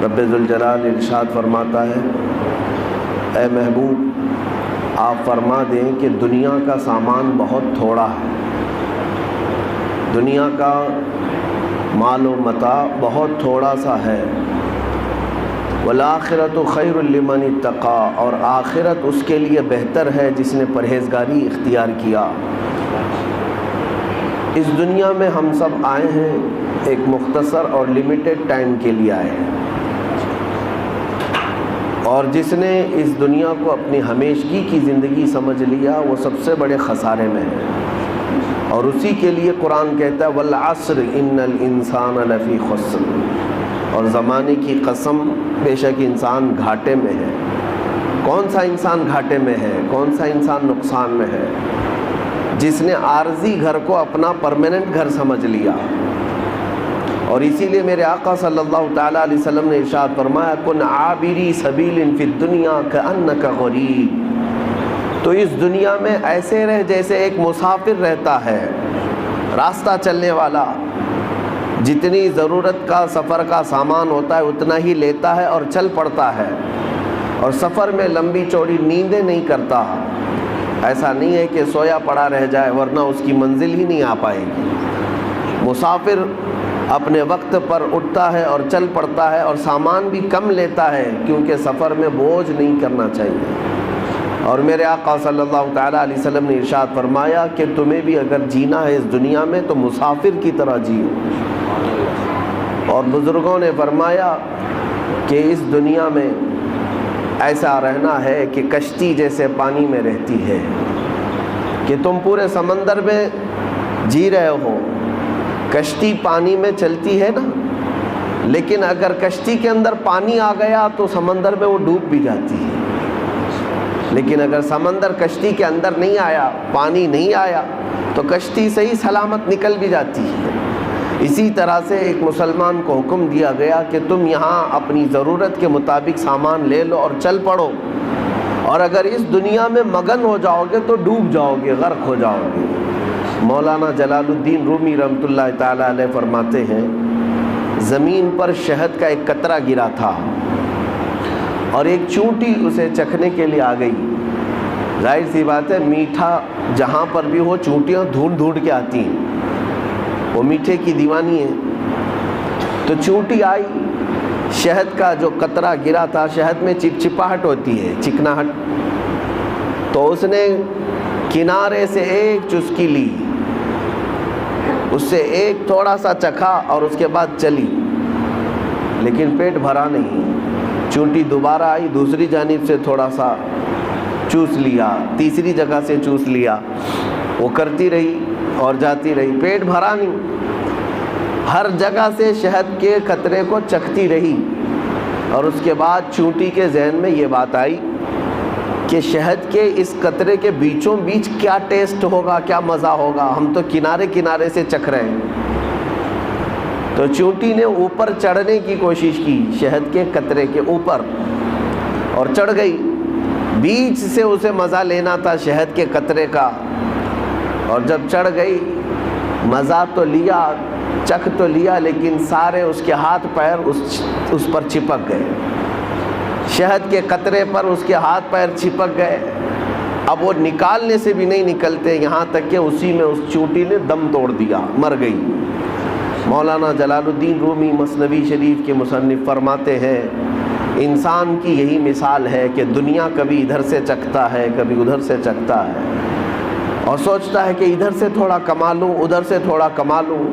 رب ذوالجلال ارشاد فرماتا ہے، اے محبوب آپ فرما دیں کہ دنیا کا سامان بہت تھوڑا ہے، دنیا کا مال و متاع بہت تھوڑا سا ہے، والآخرۃ خیر لمن اتقی، اور آخرت اس کے لیے بہتر ہے جس نے پرہیزگاری اختیار کیا۔ اس دنیا میں ہم سب آئے ہیں ایک مختصر اور لمیٹڈ ٹائم کے لیے آئے ہیں، اور جس نے اس دنیا کو اپنی ہمیشگی کی زندگی سمجھ لیا وہ سب سے بڑے خسارے میں ہے، اور اسی کے لیے قرآن کہتا ہے والعصر ان الانسان لفی خسر، اور زمانے کی قسم بے شک انسان گھاٹے میں ہے۔ کون سا انسان گھاٹے میں ہے؟ کون سا انسان نقصان میں ہے؟ جس نے عارضی گھر کو اپنا پرماننٹ گھر سمجھ لیا۔ اور اسی لیے میرے آقا صلی اللہ تعالیٰ علیہ وسلم نے ارشاد فرمایا کن عابری سبیل فی الدنیا کأنک غریب، تو اس دنیا میں ایسے رہ جیسے ایک مسافر رہتا ہے، راستہ چلنے والا، جتنی ضرورت کا سفر کا سامان ہوتا ہے اتنا ہی لیتا ہے اور چل پڑتا ہے، اور سفر میں لمبی چوڑی نیندیں نہیں کرتا۔ ایسا نہیں ہے کہ سویا پڑا رہ جائے ورنہ اس کی منزل ہی نہیں آ پائے گی۔ مسافر اپنے وقت پر اٹھتا ہے اور چل پڑتا ہے، اور سامان بھی کم لیتا ہے کیونکہ سفر میں بوجھ نہیں کرنا چاہیے۔ اور میرے آقا صلی اللہ تعالیٰ علیہ وسلم نے ارشاد فرمایا کہ تمہیں بھی اگر جینا ہے اس دنیا میں تو مسافر کی طرح جیو۔ اور بزرگوں نے فرمایا کہ اس دنیا میں ایسا رہنا ہے کہ کشتی جیسے پانی میں رہتی ہے، کہ تم پورے سمندر میں جی رہے ہو، کشتی پانی میں چلتی ہے نا، لیکن اگر کشتی کے اندر پانی آ گیا تو سمندر میں وہ ڈوب بھی جاتی ہے، لیکن اگر سمندر کشتی کے اندر نہیں آیا، پانی نہیں آیا، تو کشتی صحیح سلامت نکل بھی جاتی ہے۔ اسی طرح سے ایک مسلمان کو حکم دیا گیا کہ تم یہاں اپنی ضرورت کے مطابق سامان لے لو اور چل پڑو، اور اگر اس دنیا میں مگن ہو جاؤ گے تو ڈوب جاؤ گے، غرق ہو جاؤ گے۔ مولانا جلال الدین رومی رحمۃ اللہ تعالیٰ علیہ فرماتے ہیں زمین پر شہد کا ایک قطرہ گرا تھا اور ایک چونٹی اسے چکھنے کے لیے آ گئی۔ ظاہر سی بات ہے میٹھا جہاں پر بھی ہو چونٹیاں ڈھونڈ ڈھونڈ کے آتی ہیں، وہ میٹھے کی دیوانی ہے۔ تو چونٹی آئی، شہد کا جو قطرہ گرا تھا، شہد میں چپچپاہٹ ہوتی ہے، چکناہٹ، تو اس نے کنارے سے ایک چسکی لی، اس سے ایک تھوڑا سا چکھا اور اس کے بعد چلی، لیکن پیٹ بھرا نہیں۔ چونٹی دوبارہ آئی، دوسری جانب سے تھوڑا سا چوس لیا، تیسری جگہ سے چوس لیا، وہ کرتی رہی اور جاتی رہی، پیٹ بھرا نہیں، ہر جگہ سے شہد کے قطرے کو چکھتی رہی۔ اور اس کے بعد چونٹی کے ذہن میں یہ بات آئی کہ شہد کے اس قطرے کے بیچوں بیچ کیا ٹیسٹ ہوگا، کیا مزہ ہوگا، ہم تو کنارے کنارے سے چکھ رہے ہیں۔ تو چونٹی نے اوپر چڑھنے کی کوشش کی، شہد کے قطرے کے اوپر، اور چڑھ گئی۔ بیچ سے اسے مزہ لینا تھا شہد کے قطرے کا، اور جب چڑھ گئی مزہ تو لیا، چکھ تو لیا، لیکن سارے اس کے ہاتھ پیر اس پر چپک گئے، شہد کے قطرے پر اس کے ہاتھ پیر چپک گئے۔ اب وہ نکالنے سے بھی نہیں نکلتے، یہاں تک کہ اسی میں اس چونٹی نے دم توڑ دیا، مر گئی۔ مولانا جلال الدین رومی مثنوی شریف کے مصنف فرماتے ہیں انسان کی یہی مثال ہے کہ دنیا کبھی ادھر سے چکھتا ہے، کبھی ادھر سے چکھتا ہے، اور سوچتا ہے کہ ادھر سے تھوڑا کما لوں، ادھر سے تھوڑا کما لوں۔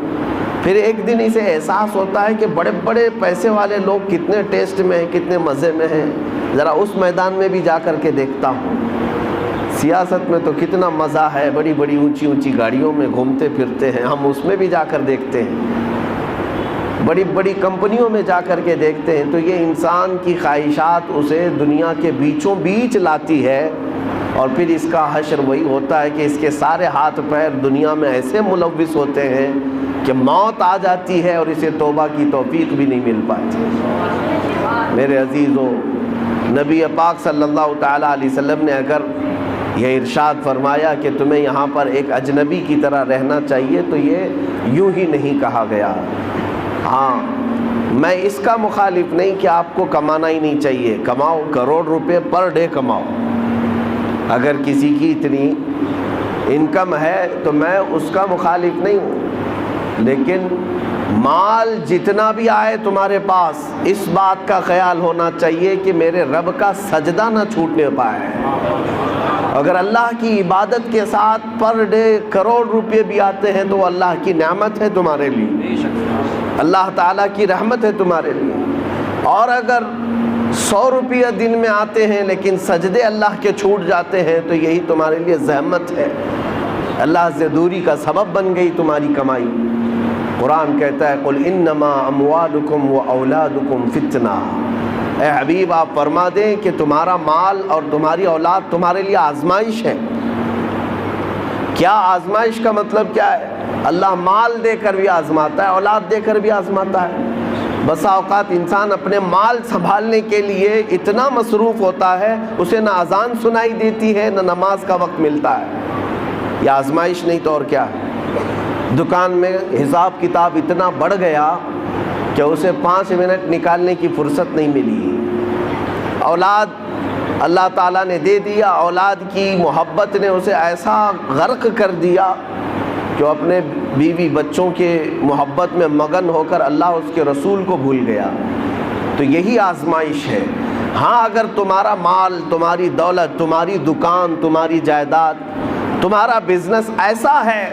پھر ایک دن اسے احساس ہوتا ہے کہ بڑے بڑے پیسے والے لوگ کتنے ٹیسٹ میں ہیں، کتنے مزے میں ہیں، ذرا اس میدان میں بھی جا کر کے دیکھتا ہوں۔ سیاست میں تو کتنا مزہ ہے، بڑی بڑی اونچی اونچی گاڑیوں میں گھومتے پھرتے ہیں، ہم اس میں بھی جا کر دیکھتے ہیں، بڑی بڑی کمپنیوں میں جا کر کے دیکھتے ہیں۔ تو یہ انسان کی خواہشات اسے دنیا کے بیچوں بیچ لاتی ہے، اور پھر اس کا حشر وہی ہوتا ہے کہ اس کے سارے ہاتھ پیر دنیا میں ایسے ملوث ہوتے ہیں کہ موت آ جاتی ہے اور اسے توبہ کی توفیق بھی نہیں مل پاتی۔ میرے عزیزو، نبی پاک صلی اللہ تعالیٰ علیہ وسلم نے اگر یہ ارشاد فرمایا کہ تمہیں یہاں پر ایک اجنبی کی طرح رہنا چاہیے تو یہ یوں ہی نہیں کہا گیا۔ ہاں، میں اس کا مخالف نہیں کہ آپ کو کمانا ہی نہیں چاہیے، کماؤ، کروڑ روپے پر ڈے کماؤ، اگر کسی کی اتنی انکم ہے تو میں اس کا مخالف نہیں ہوں، لیکن مال جتنا بھی آئے تمہارے پاس، اس بات کا خیال ہونا چاہیے کہ میرے رب کا سجدہ نہ چھوٹنے پائے۔ اگر اللہ کی عبادت کے ساتھ پر ڈے کروڑ روپے بھی آتے ہیں تو اللہ کی نعمت ہے تمہارے لیے، اللہ تعالیٰ کی رحمت ہے تمہارے لیے۔ اور اگر 100 روپیہ دن میں آتے ہیں لیکن سجدے اللہ کے چھوٹ جاتے ہیں تو یہی تمہارے لیے زحمت ہے، اللہ سے دوری کا سبب بن گئی تمہاری کمائی۔ قرآن کہتا ہے قل انما اموالکم و اولادکم فتنہ، اے حبیب آپ فرما دیں کہ تمہارا مال اور تمہاری اولاد تمہارے لیے آزمائش ہے۔ کیا آزمائش کا مطلب کیا ہے؟ اللہ مال دے کر بھی آزماتا ہے، اولاد دے کر بھی آزماتا ہے۔ بسا اوقات انسان اپنے مال سنبھالنے کے لیے اتنا مصروف ہوتا ہے، اسے نہ اذان سنائی دیتی ہے نہ نماز کا وقت ملتا ہے۔ یہ آزمائش نہیں تو اور کیا ہے؟ دکان میں حساب کتاب اتنا بڑھ گیا کہ اسے 5 منٹ نکالنے کی فرصت نہیں ملی۔ اولاد اللہ تعالیٰ نے دے دیا، اولاد کی محبت نے اسے ایسا غرق کر دیا کہ وہ اپنے بیوی بچوں کے محبت میں مگن ہو کر اللہ اس کے رسول کو بھول گیا۔ تو یہی آزمائش ہے۔ ہاں اگر تمہارا مال، تمہاری دولت، تمہاری دکان، تمہاری جائیداد، تمہارا بزنس ایسا ہے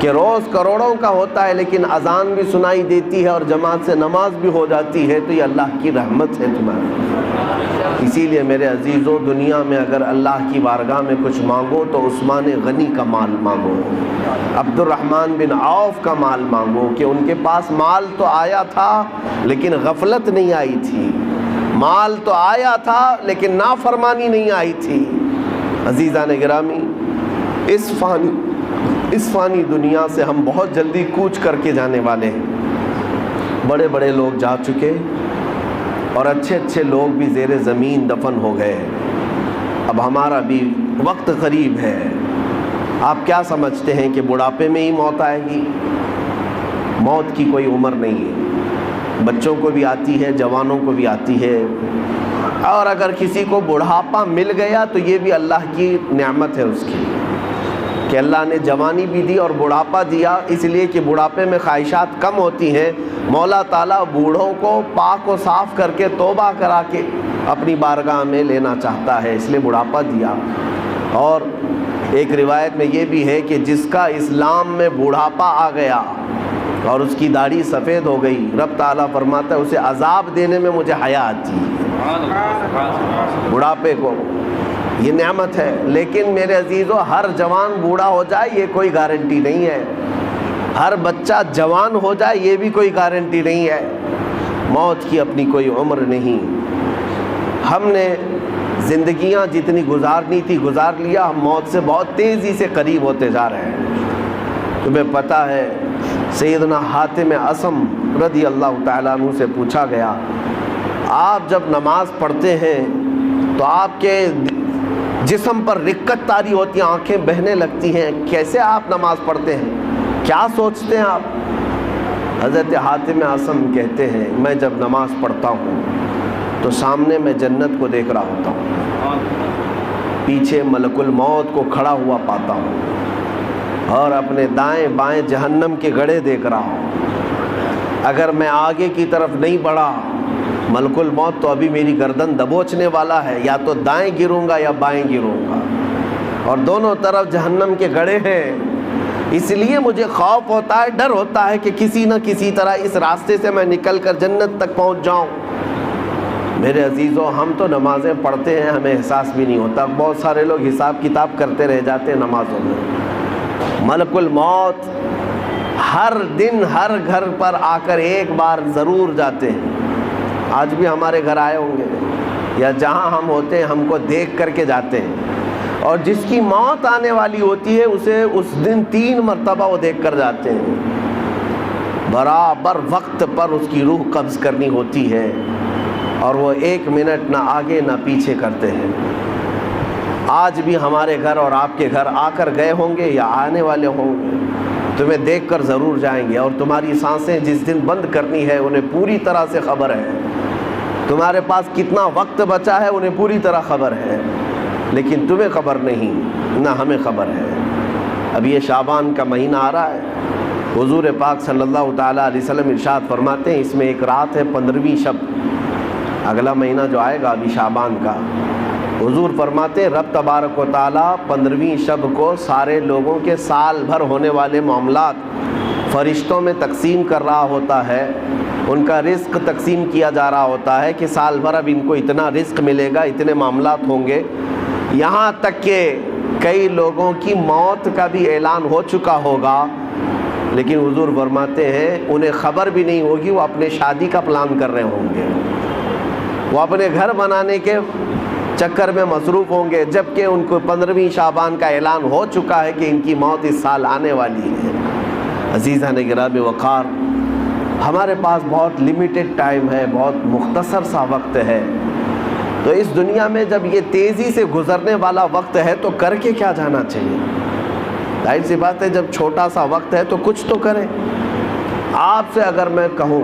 کہ روز کروڑوں کا ہوتا ہے لیکن اذان بھی سنائی دیتی ہے اور جماعت سے نماز بھی ہو جاتی ہے تو یہ اللہ کی رحمت ہے تمہاری۔ اسی لیے میرے عزیزو، دنیا میں اگر اللہ کی بارگاہ میں کچھ مانگو تو عثمان غنی کا مال مانگو، عبد الرحمن بن عوف کا مال مانگو، کہ ان کے پاس مال تو آیا تھا لیکن غفلت نہیں آئی تھی، مال تو آیا تھا لیکن نافرمانی نہیں آئی تھی۔ عزیزان گرامی، اس فانی دنیا سے ہم بہت جلدی کوچ کر کے جانے والے ہیں۔ بڑے بڑے لوگ جا چکے اور اچھے اچھے لوگ بھی زیر زمین دفن ہو گئے، اب ہمارا بھی وقت قریب ہے۔ آپ کیا سمجھتے ہیں کہ بڑھاپے میں ہی موت آئے گی؟ موت کی کوئی عمر نہیں ہے، بچوں کو بھی آتی ہے، جوانوں کو بھی آتی ہے، اور اگر کسی کو بڑھاپا مل گیا تو یہ بھی اللہ کی نعمت ہے اس کی، کہ اللہ نے جوانی بھی دی اور بڑھاپا دیا، اس لیے کہ بڑھاپے میں خواہشات کم ہوتی ہیں۔ مولا تعالیٰ بوڑھوں کو پاک و صاف کر کے توبہ کرا کے اپنی بارگاہ میں لینا چاہتا ہے، اس لیے بڑھاپا دیا۔ اور ایک روایت میں یہ بھی ہے کہ جس کا اسلام میں بڑھاپا آ گیا اور اس کی داڑھی سفید ہو گئی، رب تعالیٰ فرماتا ہے اسے عذاب دینے میں مجھے حیا آتی ہے۔ بڑھاپے کو یہ نعمت ہے، لیکن میرے عزیزو ہر جوان بوڑھا ہو جائے یہ کوئی گارنٹی نہیں ہے، ہر بچہ جوان ہو جائے یہ بھی کوئی گارنٹی نہیں ہے۔ موت کی اپنی کوئی عمر نہیں۔ ہم نے زندگیاں جتنی گزارنی تھی گزار لیا، ہم موت سے بہت تیزی سے قریب ہوتے جا رہے ہیں۔ تمہیں پتہ ہے سیدنا حاتم اصم رضی اللہ تعالیٰ عنہ سے پوچھا گیا، آپ جب نماز پڑھتے ہیں تو آپ کے جسم پر رکت طاری ہوتی ہیں، آنکھیں بہنے لگتی ہیں، کیسے آپ نماز پڑھتے ہیں، کیا سوچتے ہیں آپ؟ حضرت حاتم اصم کہتے ہیں میں جب نماز پڑھتا ہوں تو سامنے میں جنت کو دیکھ رہا ہوتا ہوں، پیچھے ملک الموت کو کھڑا ہوا پاتا ہوں، اور اپنے دائیں بائیں جہنم کے گڑھے دیکھ رہا ہوں۔ اگر میں آگے کی طرف نہیں بڑھا، ملک الموت تو ابھی میری گردن دبوچنے والا ہے، یا تو دائیں گروں گا یا بائیں گروں گا، اور دونوں طرف جہنم کے گڑھے ہیں۔ اس لیے مجھے خوف ہوتا ہے، ڈر ہوتا ہے کہ کسی نہ کسی طرح اس راستے سے میں نکل کر جنت تک پہنچ جاؤں۔ میرے عزیزو، ہم تو نمازیں پڑھتے ہیں، ہمیں احساس بھی نہیں ہوتا، بہت سارے لوگ حساب کتاب کرتے رہ جاتے ہیں نمازوں میں۔ ملک الموت ہر دن ہر گھر پر آ کر ایک بار ضرور جاتے ہیں، آج بھی ہمارے گھر آئے ہوں گے، یا جہاں ہم ہوتے ہیں ہم کو دیکھ کر کے جاتے ہیں، اور جس کی موت آنے والی ہوتی ہے اسے اس دن 3 مرتبہ وہ دیکھ کر جاتے ہیں، برابر وقت پر اس کی روح قبض کرنی ہوتی ہے، اور وہ 1 منٹ نہ آگے نہ پیچھے کرتے ہیں۔ آج بھی ہمارے گھر اور آپ کے گھر آ کر گئے ہوں گے یا آنے والے ہوں گے، تمہیں دیکھ کر ضرور جائیں گے، اور تمہاری سانسیں جس دن بند کرنی ہے انہیں پوری طرح سے خبر ہے، تمہارے پاس کتنا وقت بچا ہے انہیں پوری طرح خبر ہے، لیکن تمہیں خبر نہیں، نہ ہمیں خبر ہے۔ اب یہ شعبان کا مہینہ آ رہا ہے، حضور پاک صلی اللہ تعالیٰ علیہ وسلم ارشاد فرماتے ہیں اس میں ایک رات ہے 15ویں شب، اگلا مہینہ جو آئے گا ابھی شعبان کا، حضور فرماتے ہیں رب تبارک و تعالیٰ 15ویں شب کو سارے لوگوں کے سال بھر ہونے والے معاملات فرشتوں میں تقسیم کر رہا ہوتا ہے، ان کا رزق تقسیم کیا جا رہا ہوتا ہے کہ سال بھر اب ان کو اتنا رزق ملے گا، اتنے معاملات ہوں گے، یہاں تک کہ کئی لوگوں کی موت کا بھی اعلان ہو چکا ہوگا، لیکن حضور فرماتے ہیں انہیں خبر بھی نہیں ہوگی، وہ اپنے شادی کا پلان کر رہے ہوں گے، وہ اپنے گھر بنانے کے چکر میں مصروف ہوں گے، جبکہ ان کو 15ویں شعبان کا اعلان ہو چکا ہے کہ ان کی موت اس سال آنے والی ہے۔ عزیزان گرامی وقار، ہمارے پاس بہت لیمیٹڈ ٹائم ہے، بہت مختصر سا وقت ہے، تو اس دنیا میں جب یہ تیزی سے گزرنے والا وقت ہے تو کر کے کیا جانا چاہیے؟ ظاہر سی بات ہے جب چھوٹا سا وقت ہے تو کچھ تو کریں۔ آپ سے اگر میں کہوں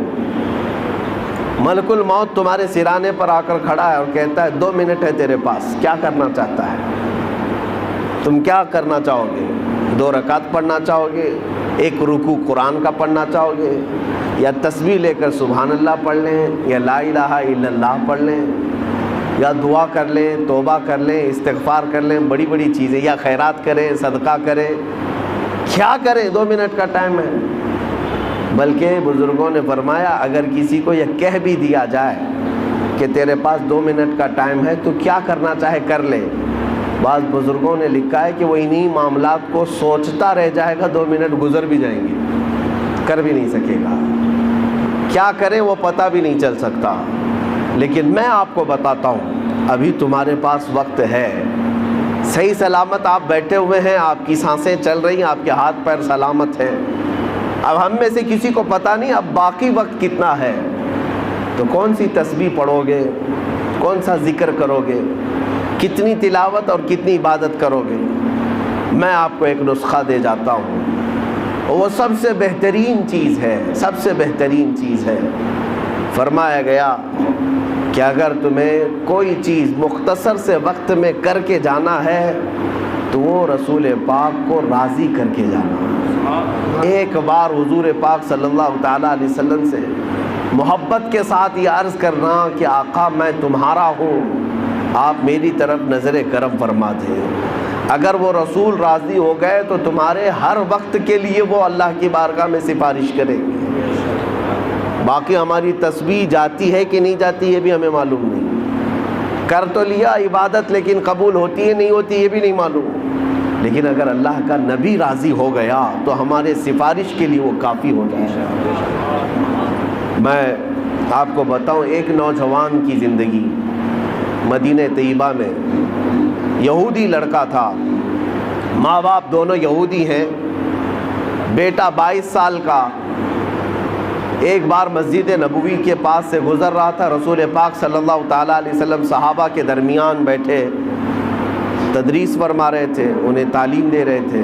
ملک الموت تمہارے سرانے پر آ کر کھڑا ہے اور کہتا ہے 2 منٹ ہے تیرے پاس، کیا کرنا چاہتا ہے؟ تم کیا کرنا چاہو گے؟ 2 رکعت پڑھنا چاہو گے، 1 رکوع قرآن کا پڑھنا چاہو گے، یا تسبیح لے کر سبحان اللہ پڑھ لیں، یا لا الہ الا اللہ پڑھ لیں، یا دعا کر لیں، توبہ کر لیں، استغفار کر لیں، بڑی بڑی چیزیں، یا خیرات کریں، صدقہ کریں، کیا کریں؟ 2 منٹ کا ٹائم ہے۔ بلکہ بزرگوں نے فرمایا اگر کسی کو یہ کہہ بھی دیا جائے کہ تیرے پاس 2 منٹ کا ٹائم ہے تو کیا کرنا چاہے کر لے، بعض بزرگوں نے لکھا ہے کہ وہ انہی معاملات کو سوچتا رہ جائے گا، 2 منٹ گزر بھی جائیں گے، کر بھی نہیں سکے گا، کیا کریں وہ پتہ بھی نہیں چل سکتا۔ لیکن میں آپ کو بتاتا ہوں ابھی تمہارے پاس وقت ہے، صحیح سلامت آپ بیٹھے ہوئے ہیں، آپ کی سانسیں چل رہی ہیں، آپ کے ہاتھ پیر سلامت ہیں۔ اب ہم میں سے کسی کو پتہ نہیں اب باقی وقت کتنا ہے، تو کون سی تسبیح پڑھو گے، کون سا ذکر کرو گے، کتنی تلاوت اور کتنی عبادت کرو گے؟ میں آپ کو ایک نسخہ دے جاتا ہوں، وہ سب سے بہترین چیز ہے، سب سے بہترین چیز ہے۔ فرمایا گیا کہ اگر تمہیں کوئی چیز مختصر سے وقت میں کر کے جانا ہے تو وہ رسول پاک کو راضی کر کے جانا۔ ایک بار حضور پاک صلی اللہ تعالیٰ علیہ وسلم سے محبت کے ساتھ یہ عرض کرنا کہ آقا میں تمہارا ہوں، آپ میری طرف نظر کرم فرما دیں۔ اگر وہ رسول راضی ہو گئے تو تمہارے ہر وقت کے لیے وہ اللہ کی بارگاہ میں سفارش کریں گے۔ باقی ہماری تسبیح جاتی ہے کہ نہیں جاتی یہ بھی ہمیں معلوم نہیں، کر تو لیا عبادت لیکن قبول ہوتی ہے نہیں ہوتی یہ بھی نہیں معلوم، لیکن اگر اللہ کا نبی راضی ہو گیا تو ہمارے سفارش کے لیے وہ کافی ہو جائے گا۔ میں آپ کو بتاؤں ایک نوجوان کی زندگی، مدینہ طیبہ میں یہودی لڑکا تھا، ماں باپ دونوں یہودی ہیں، بیٹا 22 سال کا، ایک بار مسجد نبوی کے پاس سے گزر رہا تھا، رسول پاک صلی اللہ تعالیٰ علیہ وسلم صحابہ کے درمیان بیٹھے تدریس فرما رہے تھے، انہیں تعلیم دے رہے تھے،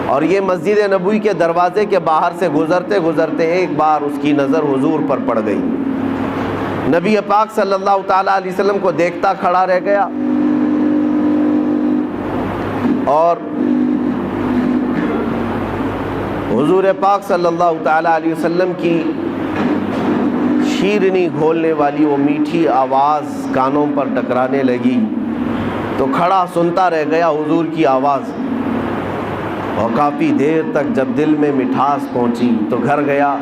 اور یہ مسجد نبوی کے دروازے کے باہر سے گزرتے گزرتے ایک بار اس کی نظر حضور پر پڑ گئی، نبی پاک صلی اللہ تعالیٰ علیہ وسلم کو دیکھتا کھڑا رہ گیا، اور حضور پاک صلی اللہ تعالیٰ علیہ وسلم کی شیرنی گھولنے والی وہ میٹھی آواز کانوں پر ٹکرانے لگی تو کھڑا سنتا رہ گیا حضور کی آواز، اور کافی دیر تک جب دل میں مٹھاس پہنچی تو گھر گیا۔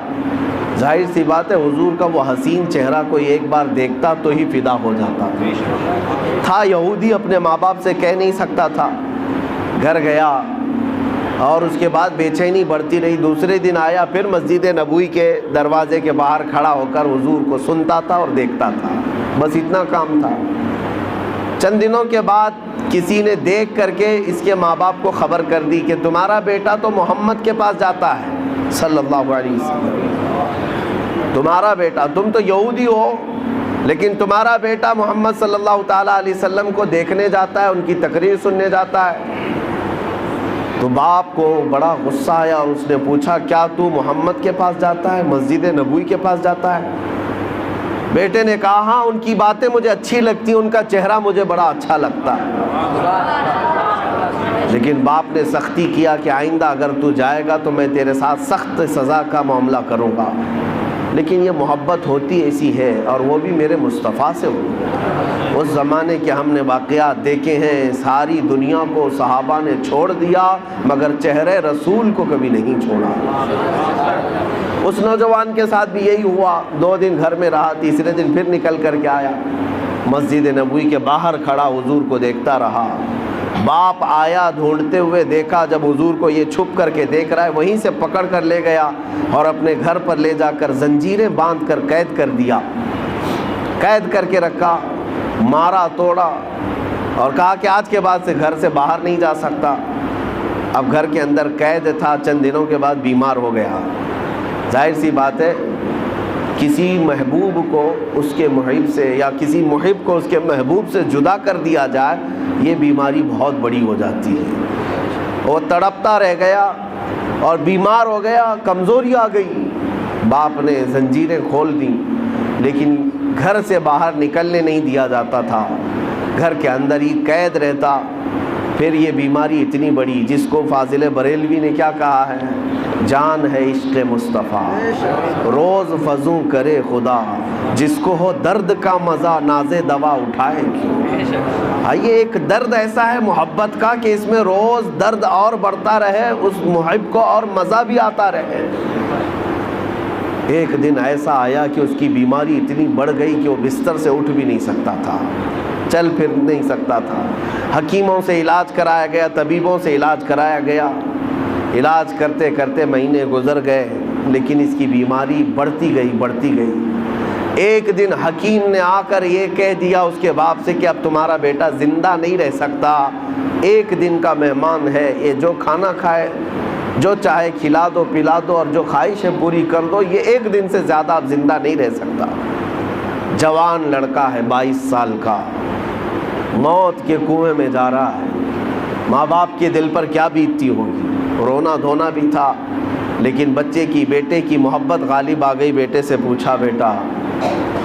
ظاہر سی بات ہے حضور کا وہ حسین چہرہ کوئی ایک بار دیکھتا تو ہی فدا ہو جاتا تھا، یہودی اپنے ماں باپ سے کہہ نہیں سکتا تھا، گھر گیا اور اس کے بعد بے چینی بڑھتی رہی، دوسرے دن آیا پھر مسجد نبوی کے دروازے کے باہر کھڑا ہو کر حضور کو سنتا تھا اور دیکھتا تھا، بس اتنا کام تھا۔ چند دنوں کے بعد کسی نے دیکھ کر کے اس کے ماں باپ کو خبر کر دی کہ تمہارا بیٹا تو محمد کے پاس جاتا ہے صلی اللہ علیہ وسلم، تمہارا بیٹا، تم تو یہودی ہو لیکن تمہارا بیٹا محمد صلی اللہ تعالیٰ علیہ وسلم کو دیکھنے جاتا ہے، ان کی تقریر سننے جاتا ہے۔ تو تو باپ کو بڑا غصہ آیا اور اس نے پوچھا کیا تو محمد کے پاس جاتا ہے، مسجد نبوی کے پاس جاتا ہے؟ بیٹے نے کہا ہاں ان کی باتیں مجھے اچھی لگتی ہیں، ان کا چہرہ مجھے بڑا اچھا لگتا ہے، لیکن باپ نے سختی کیا کہ آئندہ اگر تو جائے گا تو میں تیرے ساتھ سخت سزا کا معاملہ کروں گا، لیکن یہ محبت ہوتی ایسی ہے، اور وہ بھی میرے مصطفیٰ سے ہوئی۔ اس زمانے کے ہم نے واقعات دیکھے ہیں، ساری دنیا کو صحابہ نے چھوڑ دیا مگر چہرے رسول کو کبھی نہیں چھوڑا۔ اس نوجوان کے ساتھ بھی یہی ہوا، 2 دن گھر میں رہا، تیسرے دن پھر نکل کر کے آیا، مسجد نبوی کے باہر کھڑا حضور کو دیکھتا رہا۔ باپ آیا ڈھونڈتے ہوئے، دیکھا جب حضور کو یہ چھپ کر کے دیکھ رہا ہے، وہیں سے پکڑ کر لے گیا اور اپنے گھر پر لے جا کر زنجیریں باندھ کر قید کر دیا، قید کر کے رکھا، مارا توڑا اور کہا کہ آج کے بعد سے گھر سے باہر نہیں جا سکتا۔ اب گھر کے اندر قید تھا، چند دنوں کے بعد بیمار ہو گیا۔ ظاہر سی بات ہے کسی محبوب کو اس کے محب سے یا کسی محب کو اس کے محبوب سے جدا کر دیا جائے، یہ بیماری بہت بڑی ہو جاتی ہے۔ وہ تڑپتا رہ گیا اور بیمار ہو گیا، کمزوری آ گئی۔ باپ نے زنجیریں کھول دیں، لیکن گھر سے باہر نکلنے نہیں دیا جاتا تھا، گھر کے اندر ہی قید رہتا۔ پھر یہ بیماری اتنی بڑی جس کو فاضل بریلوی نے کیا کہا ہے، جان ہے عشق مصطفیٰ روز فزوں کرے خدا، جس کو ہو درد کا مزہ ناز دوا اٹھائے کیوں۔ یہ ایک درد ایسا ہے محبت کا کہ اس میں روز درد اور بڑھتا رہے، اس محب کو اور مزہ بھی آتا رہے۔ ایک دن ایسا آیا کہ اس کی بیماری اتنی بڑھ گئی کہ وہ بستر سے اٹھ بھی نہیں سکتا تھا، چل پھر نہیں سکتا تھا۔ حکیموں سے علاج کرایا گیا، طبیبوں سے علاج کرایا گیا، علاج کرتے کرتے مہینے گزر گئے، لیکن اس کی بیماری بڑھتی گئی۔ ایک دن حکیم نے آ کر یہ کہہ دیا اس کے باپ سے کہ اب تمہارا بیٹا زندہ نہیں رہ سکتا، ایک دن کا مہمان ہے، یہ جو کھانا کھائے، جو چاہے کھلا دو پلا دو اور جو خواہشیں پوری کر دو، یہ ایک دن سے زیادہ اب زندہ نہیں رہ سکتا۔ جوان لڑکا ہے 22 سال کا، موت کے کنویں میں جا رہا ہے، ماں باپ کے دل پر کیا بیتتی ہوگی، رونا دھونا بھی تھا، لیکن بچے کی بیٹے کی محبت غالب آ گئی۔ بیٹے سے پوچھا بیٹا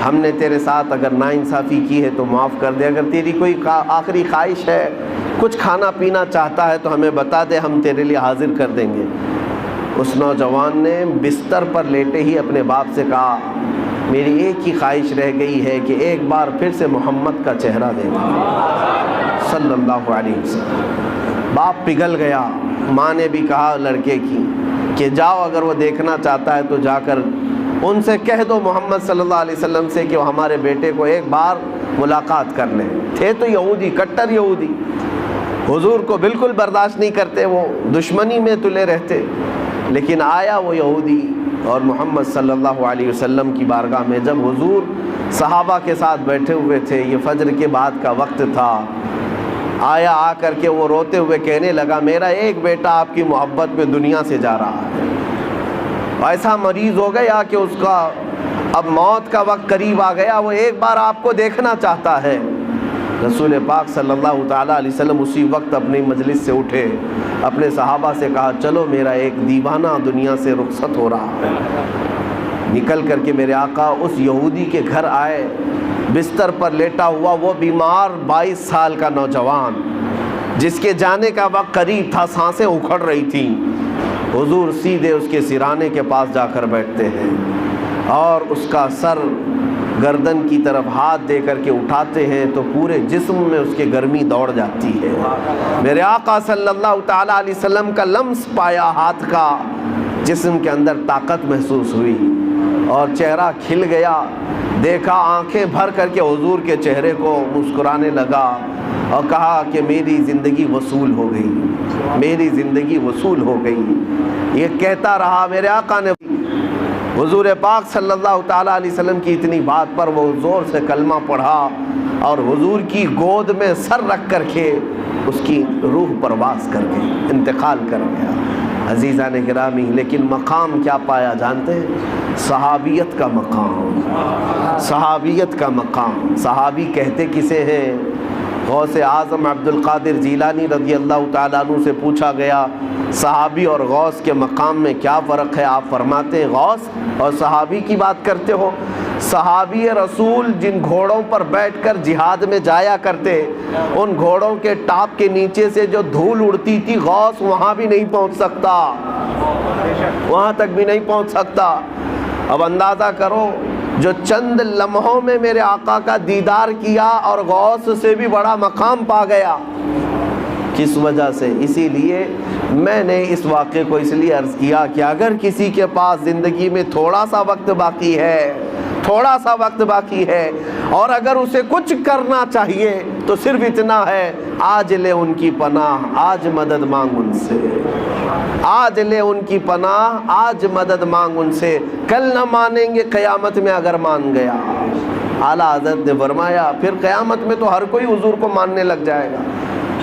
ہم نے تیرے ساتھ اگر ناانصافی کی ہے تو معاف کر دے، اگر تیری کوئی آخری خواہش ہے، کچھ کھانا پینا چاہتا ہے تو ہمیں بتا دے، ہم تیرے لیے حاضر کر دیں گے۔ اس نوجوان نے بستر پر لیٹے ہی اپنے باپ سے کہا میری ایک ہی خواہش رہ گئی ہے کہ ایک بار پھر سے محمد کا چہرہ دیکھیں صلی اللہ علیہ وسلم۔ باپ پگھل گیا۔ ماں نے بھی کہا لڑکے کی کہ جاؤ اگر وہ دیکھنا چاہتا ہے تو جا کر ان سے کہہ دو محمد صلی اللہ علیہ وسلم سے کہ وہ ہمارے بیٹے کو ایک بار ملاقات کر لیں۔ تھے تو یہودی، کٹر یہودی، حضور کو بالکل برداشت نہیں کرتے، وہ دشمنی میں تلے رہتے، لیکن آیا وہ یہودی اور محمد صلی اللہ علیہ وسلم کی بارگاہ میں جب حضور صحابہ کے ساتھ بیٹھے ہوئے تھے، یہ فجر کے بعد کا وقت تھا، آیا، آ کر کے وہ روتے ہوئے کہنے لگا میرا ایک بیٹا آپ کی محبت میں دنیا سے جا رہا ہے، ایسا مریض ہو گیا کہ اس کا اب موت کا وقت قریب آ گیا، وہ ایک بار آپ کو دیکھنا چاہتا ہے۔ رسول پاک صلی اللہ تعالیٰ علیہ وسلم اسی وقت اپنی مجلس سے اٹھے، اپنے صحابہ سے کہا چلو میرا ایک دیوانہ دنیا سے رخصت ہو رہا ہے۔ نکل کر کے میرے آقا اس یہودی کے گھر آئے، بستر پر لیٹا ہوا وہ بیمار 22 سال کا نوجوان جس کے جانے کا وقت قریب تھا، سانسیں اکھڑ رہی تھیں، حضور سیدھے اس کے سرانے کے پاس جا کر بیٹھتے ہیں اور اس کا سر گردن کی طرف ہاتھ دے کر کے اٹھاتے ہیں تو پورے جسم میں اس کے گرمی دوڑ جاتی ہے۔ میرے آقا صلی اللہ تعالیٰ علیہ وسلم کا لمس پایا ہاتھ کا، جسم کے اندر طاقت محسوس ہوئی اور چہرہ کھل گیا، دیکھا آنکھیں بھر کر کے حضور کے چہرے کو، مسکرانے لگا اور کہا کہ میری زندگی وصول ہو گئی، میری زندگی وصول ہو گئی۔ یہ کہتا رہا، میرے آقا نے حضور پاک صلی اللہ تعالیٰ علیہ وسلم کی اتنی بات پر وہ زور سے کلمہ پڑھا اور حضور کی گود میں سر رکھ کر کے اس کی روح پرواز کر کے انتقال کر گیا۔ عزیزان گرامی، لیکن مقام کیا پایا جانتے ہیں؟ صحابیت کا مقام، صحابیت کا مقام۔ صحابی کہتے کسے ہیں؟ غوث اعظم عبد القادر جیلانی رضی اللہ تعالیٰ عنہ سے پوچھا گیا صحابی اور غوث کے مقام میں کیا فرق ہے؟ آپ فرماتے ہیں غوث اور صحابی کی بات کرتے ہو؟ صحابی رسول جن گھوڑوں پر بیٹھ کر جہاد میں جایا کرتے، ان گھوڑوں کے ٹاپ کے نیچے سے جو دھول اڑتی تھی، غوث وہاں بھی نہیں پہنچ سکتا، وہاں تک بھی نہیں پہنچ سکتا۔ اب اندازہ کرو، جو چند لمحوں میں میرے آقا کا دیدار کیا اور غوث سے بھی بڑا مقام پا گیا، کس وجہ سے؟ اسی لیے میں نے اس واقعے کو اس لیے عرض کیا کہ اگر کسی کے پاس زندگی میں تھوڑا سا وقت باقی ہے، تھوڑا سا وقت باقی ہے، اور اگر اسے کچھ کرنا چاہیے تو صرف اتنا ہے، آج لے ان کی پناہ، آج مدد مانگ ان سے، آج لے ان کی پناہ، آج مدد مانگ ان سے، کل نہ مانیں گے، قیامت میں اگر مان گیا۔ اعلیٰ حضرت نے فرمایا پھر قیامت میں تو ہر کوئی حضور کو ماننے لگ جائے گا،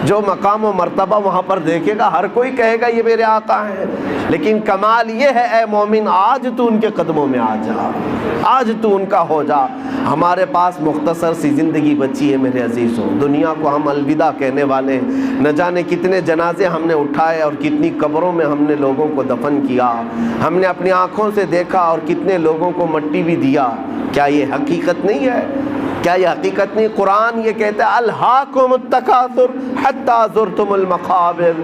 جو مقام و مرتبہ وہاں پر دیکھے گا ہر کوئی کہے گا یہ میرے آقا ہیں، لیکن کمال یہ ہے اے مومن آج تو ان کے قدموں میں آ جا، آج تو ان کا ہو جا۔ ہمارے پاس مختصر سی زندگی بچی ہے میرے عزیزوں، دنیا کو ہم الوداع کہنے والے، نہ جانے کتنے جنازے ہم نے اٹھائے اور کتنی قبروں میں ہم نے لوگوں کو دفن کیا، ہم نے اپنی آنکھوں سے دیکھا اور کتنے لوگوں کو مٹی بھی دیا۔ کیا یہ حقیقت نہیں ہے؟ کیا یہ حقیقت نہیں؟ قرآن یہ کہتا ہے الہاکم التکاثر حتی زرتم المقابر۔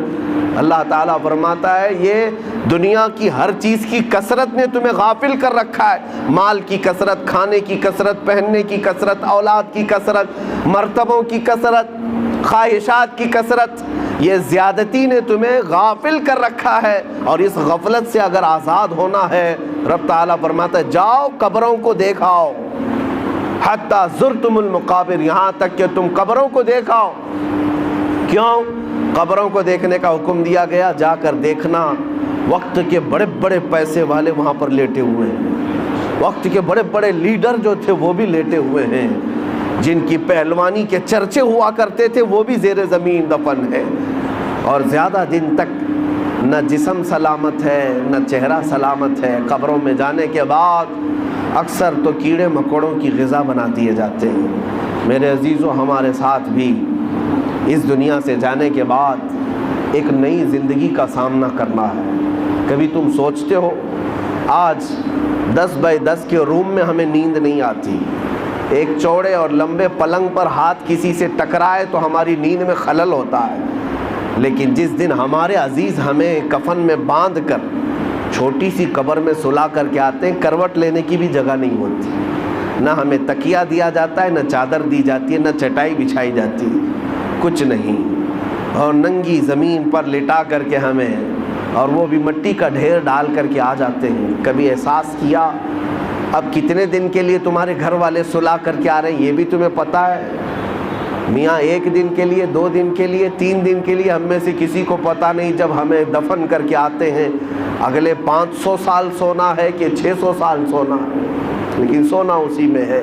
اللہ تعالیٰ فرماتا ہے یہ دنیا کی ہر چیز کی کثرت نے تمہیں غافل کر رکھا ہے، مال کی کثرت، کھانے کی کثرت، پہننے کی کثرت، اولاد کی کثرت، مرتبوں کی کثرت، خواہشات کی کثرت، یہ زیادتی نے تمہیں غافل کر رکھا ہے، اور اس غفلت سے اگر آزاد ہونا ہے رب تعالیٰ فرماتا ہے جاؤ قبروں کو دیکھاؤ، حتی زرتم المقابر، یہاں تک کہ تم قبروں کو دیکھاؤ۔ کیوں قبروں کو دیکھنے کا حکم دیا گیا؟ جا کر دیکھنا وقت کے بڑے بڑے پیسے والے وہاں پر لیٹے ہوئے ہیں، وقت کے بڑے بڑے لیڈر جو تھے وہ بھی لیٹے ہوئے ہیں، جن کی پہلوانی کے چرچے ہوا کرتے تھے وہ بھی زیر زمین دفن ہے، اور زیادہ دن تک نہ جسم سلامت ہے نہ چہرہ سلامت ہے۔ قبروں میں جانے کے بعد اکثر تو کیڑے مکوڑوں کی غذا بنا دیے جاتے ہیں۔ میرے عزیزوں ہمارے ساتھ بھی اس دنیا سے جانے کے بعد ایک نئی زندگی کا سامنا کرنا ہے۔ کبھی تم سوچتے ہو آج 10 بائی 10 کے روم میں ہمیں نیند نہیں آتی، ایک چوڑے اور لمبے پلنگ پر ہاتھ کسی سے ٹکرائے تو ہماری نیند میں خلل ہوتا ہے، لیکن جس دن ہمارے عزیز ہمیں کفن میں باندھ کر چھوٹی سی قبر میں سلا کر کے آتے ہیں، کروٹ لینے کی بھی جگہ نہیں ہوتی، نہ ہمیں تکیہ دیا جاتا ہے، نہ چادر دی جاتی ہے، نہ چٹائی بچھائی جاتی ہے، کچھ نہیں، اور ننگی زمین پر لٹا کر کے ہمیں، اور وہ بھی مٹی کا ڈھیر ڈال کر کے آ جاتے ہیں۔ کبھی احساس کیا اب کتنے دن کے لیے تمہارے گھر والے سلا کر کے آ رہے ہیں یہ بھی تمہیں پتہ ہے؟ میاں 1 دن کے لیے، 2 دن کے لیے، 3 دن کے لیے ہم میں سے کسی کو پتہ نہیں جب ہمیں دفن کر کے آتے ہیں اگلے 500 سال سونا ہے کہ 600 سال سونا ہے، لیکن سونا اسی میں ہے۔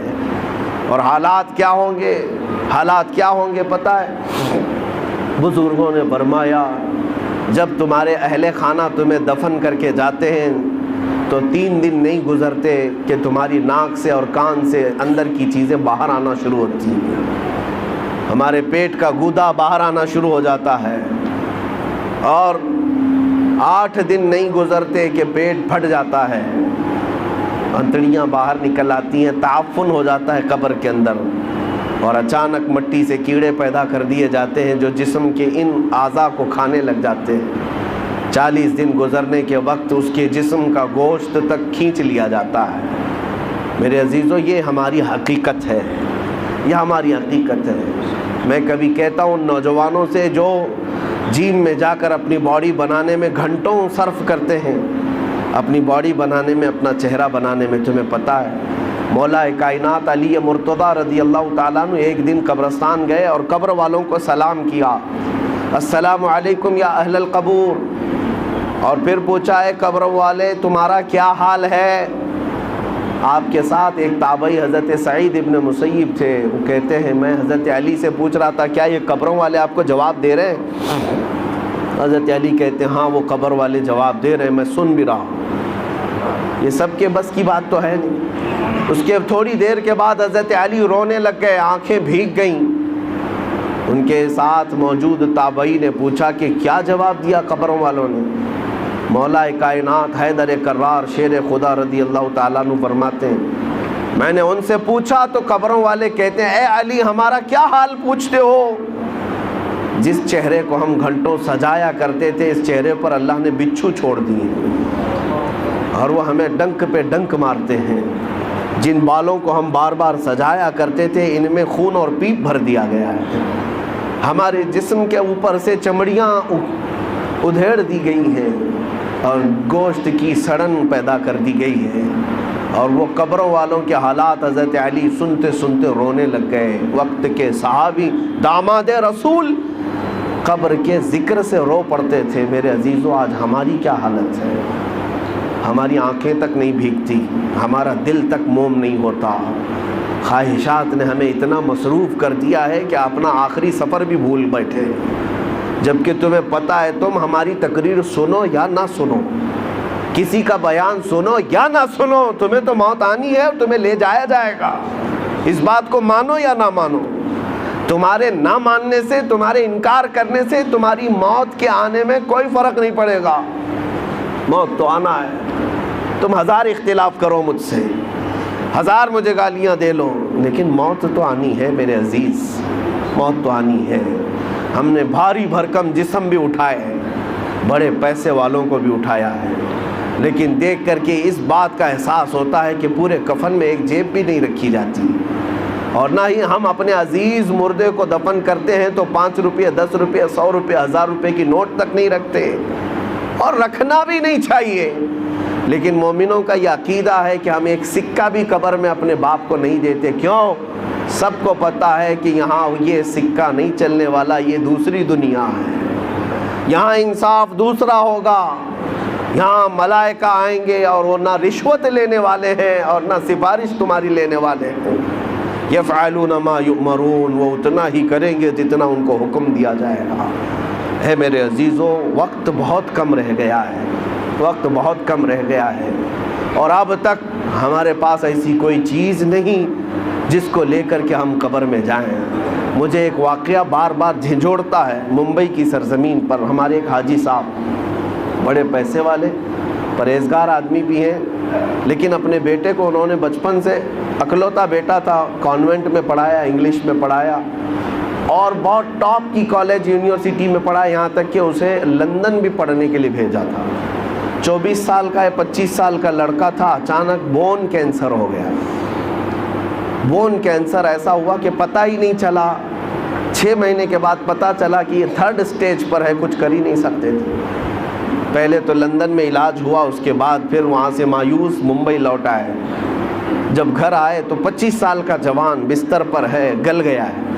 اور حالات کیا ہوں گے، حالات کیا ہوں گے پتہ ہے؟ بزرگوں نے فرمایا جب تمہارے اہل خانہ تمہیں دفن کر کے جاتے ہیں تو 3 دن نہیں گزرتے کہ تمہاری ناک سے اور کان سے اندر کی چیزیں باہر آنا شروع ہوتی ہیں، ہمارے پیٹ کا گودا باہر آنا شروع ہو جاتا ہے، اور 8 دن نہیں گزرتے کہ پیٹ پھٹ جاتا ہے، انتڑیاں باہر نکل آتی ہیں، تعفن ہو جاتا ہے قبر کے اندر، اور اچانک مٹی سے کیڑے پیدا کر دیے جاتے ہیں جو جسم کے ان اعضاء کو کھانے لگ جاتے ہیں۔ 40 دن گزرنے کے وقت اس کے جسم کا گوشت تک کھینچ لیا جاتا ہے۔ میرے عزیزوں یہ ہماری حقیقت ہے، یہ ہماری حقیقت ہے۔ میں کبھی کہتا ہوں نوجوانوں سے جو جیم میں جا کر اپنی باڈی بنانے میں گھنٹوں صرف کرتے ہیں، اپنی باڈی بنانے میں، اپنا چہرہ بنانے میں، تمہیں پتہ ہے مولا کائنات علی مرتضیٰ رضی اللہ تعالیٰ عنہ ایک دن قبرستان گئے اور قبر والوں کو سلام کیا، السلام علیکم یا اہل القبور، اور پھر پوچھا ہے قبر والے تمہارا کیا حال ہے؟ آپ کے ساتھ ایک تابعی حضرت سعید ابن مسیب تھے، وہ کہتے ہیں میں حضرت علی سے پوچھ رہا تھا کیا یہ قبروں والے آپ کو جواب دے رہے ہیں؟ حضرت علی کہتے ہیں ہاں وہ قبر والے جواب دے رہے ہیں، میں سن بھی رہا ہوں۔ یہ سب کے بس کی بات تو ہے نہیں۔ اس کے تھوڑی دیر کے بعد حضرت علی رونے لگ گئے، آنکھیں بھیگ گئیں، ان کے ساتھ موجود تابعی نے پوچھا کہ کیا جواب دیا قبروں والوں نے؟ مولا کائنات حیدر کرار شیر خدا رضی اللہ تعالیٰ عنہ فرماتے ہیں میں نے ان سے پوچھا تو قبروں والے کہتے ہیں اے علی ہمارا کیا حال پوچھتے ہو؟ جس چہرے کو ہم گھنٹوں سجایا کرتے تھے اس چہرے پر اللہ نے بچھو چھوڑ دیے اور وہ ہمیں ڈنک پہ ڈنک مارتے ہیں۔ جن بالوں کو ہم بار بار سجایا کرتے تھے ان میں خون اور پیپ بھر دیا گیا ہے۔ ہمارے جسم کے اوپر سے چمڑیاں ادھیڑ دی گئی ہیں اور گوشت کی سڑن پیدا کر دی گئی ہے، اور وہ قبروں والوں کے حالات حضرت علی سنتے سنتے رونے لگ گئے۔ وقت کے صحابی داماد رسول قبر کے ذکر سے رو پڑتے تھے۔ میرے عزیزو آج ہماری کیا حالت ہے؟ ہماری آنکھیں تک نہیں بھیگتی، ہمارا دل تک موم نہیں ہوتا۔ خواہشات نے ہمیں اتنا مصروف کر دیا ہے کہ اپنا آخری سفر بھی بھول بیٹھے، جبکہ تمہیں پتہ ہے تم ہماری تقریر سنو یا نہ سنو، کسی کا بیان سنو یا نہ سنو، تمہیں تو موت آنی ہے اور تمہیں لے جایا جائے گا۔ اس بات کو مانو یا نہ مانو، تمہارے نہ ماننے سے، تمہارے انکار کرنے سے تمہاری موت کے آنے میں کوئی فرق نہیں پڑے گا۔ موت تو آنا ہے، تم ہزار اختلاف کرو مجھ سے، ہزار مجھے گالیاں دے لو، لیکن موت تو آنی ہے میرے عزیز، موت تو آنی ہے۔ ہم نے بھاری بھرکم جسم بھی اٹھائے، بڑے پیسے والوں کو بھی اٹھایا ہے، لیکن دیکھ کر کے اس بات کا احساس ہوتا ہے کہ پورے کفن میں ایک جیب بھی نہیں رکھی جاتی، اور نہ ہی ہم اپنے عزیز مردے کو دفن کرتے ہیں تو 5 روپے 10 روپے 100 روپے 1000 روپے کی نوٹ تک نہیں رکھتے، اور رکھنا بھی نہیں چاہیے۔ لیکن مومنوں کا یہ عقیدہ ہے کہ ہم ایک سکہ بھی قبر میں اپنے باپ کو نہیں دیتے۔ کیوں؟ سب کو پتہ ہے کہ یہاں یہ سکہ نہیں چلنے والا، یہ دوسری دنیا ہے، یہاں انصاف دوسرا ہوگا، یہاں ملائکہ آئیں گے اور وہ نہ رشوت لینے والے ہیں اور نہ سفارش تمہاری لینے والے ہیں۔ یفعلون ما یؤمرون، وہ اتنا ہی کریں گے جتنا ان کو حکم دیا جائے گا۔ ہے میرے عزیزو، وقت بہت کم رہ گیا ہے، وقت بہت کم رہ گیا ہے، اور اب تک ہمارے پاس ایسی کوئی چیز نہیں جس کو لے کر کے ہم قبر میں جائیں۔ مجھے ایک واقعہ بار بار جھنجھوڑتا ہے۔ ممبئی کی سرزمین پر ہمارے ایک حاجی صاحب، بڑے پیسے والے، پرہیزگار آدمی بھی ہیں، لیکن اپنے بیٹے کو انہوں نے بچپن سے، اکلوتا بیٹا تھا، کانوینٹ میں پڑھایا، انگلش میں پڑھایا، اور بہت ٹاپ کی کالج یونیورسٹی میں پڑھا، یہاں تک کہ اسے لندن بھی پڑھنے کے لیے بھیجا تھا۔ 24 سال کا 25 سال کا لڑکا تھا، اچانک بون کینسر ہو گیا۔ بون کینسر ایسا ہوا کہ پتہ ہی نہیں چلا، 6 مہینے کے بعد پتہ چلا کہ یہ 3rd سٹیج پر ہے، کچھ کر ہی نہیں سکتے تھے۔ پہلے تو لندن میں علاج ہوا، اس کے بعد پھر وہاں سے مایوس ممبئی لوٹ آئے۔ جب گھر آئے تو 25 سال کا جوان بستر پر ہے، گل گیا ہے،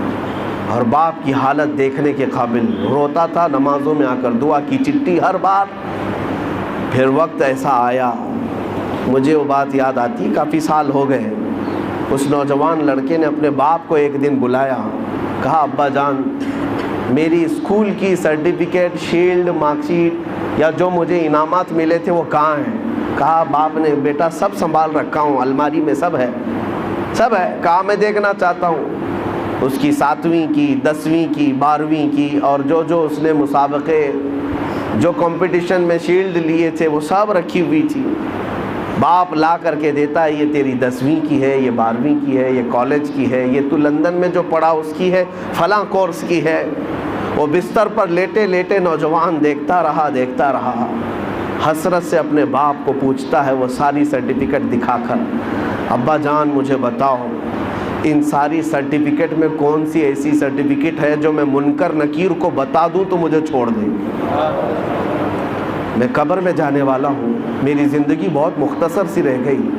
اور باپ کی حالت دیکھنے کے قابل، روتا تھا، نمازوں میں آ کر دعا کی چٹھی ہر بار۔ پھر وقت ایسا آیا، مجھے وہ بات یاد آتی، کافی سال ہو گئے، اس نوجوان لڑکے نے اپنے باپ کو ایک دن بلایا، کہا ابا جان میری اسکول کی سرٹیفکیٹ، شیلڈ، مارک شیٹ یا جو مجھے انعامات ملے تھے وہ کہاں ہیں؟ کہا باپ نے بیٹا سب سنبھال رکھا ہوں، الماری میں سب ہے، سب ہے۔ کہا میں دیکھنا چاہتا ہوں۔ اس کی 7ویں کی، 10ویں کی، 12ویں کی، اور جو اس نے مسابقے، جو کمپٹیشن میں شیلڈ لیے تھے وہ سب رکھی ہوئی تھی۔ باپ لا کر کے دیتا ہے، یہ تیری 10ویں کی ہے، یہ 12ویں کی ہے، یہ کالج کی ہے، یہ تو لندن میں جو پڑھا اس کی ہے، فلاں کورس کی ہے۔ وہ بستر پر لیٹے لیٹے نوجوان دیکھتا رہا، حسرت سے اپنے باپ کو پوچھتا ہے وہ ساری سرٹیفکیٹ دکھا کر، ابا جان مجھے بتاؤ ان ساری سرٹیفکیٹ میں کون سی ایسی سرٹیفکیٹ ہے جو میں منکر نکیر کو بتا دوں تو مجھے چھوڑ دیں؟ میں قبر میں جانے والا ہوں، میری زندگی بہت مختصر سی رہ گئی،